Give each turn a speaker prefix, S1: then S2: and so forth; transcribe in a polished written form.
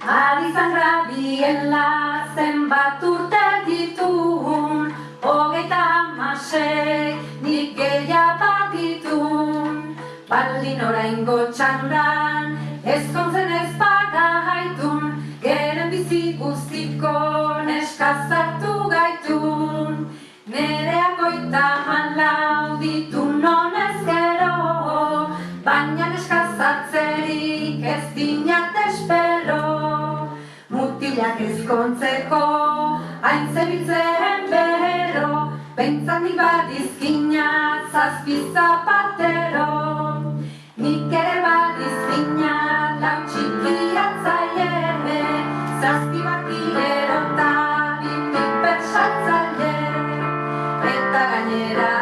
S1: Adizan grabiela zenbat urte ditun, 36 nik gehiago ditun. Baldin oraingo txandan, ezkontzen ez bagaitun, geren bizi guztiko neskazartu gaitun. Nereak 34 ditun honez gero, baina neskazartzerik ez dinat espero. Mutilak ezkontzeko, hain zebiltzen bero, behintzat nik badizkina 7 zapatero. Nik ere badizkina 4 txikiatzaile, 7 bakilero eta 2 pipet saltzaile, eta gainera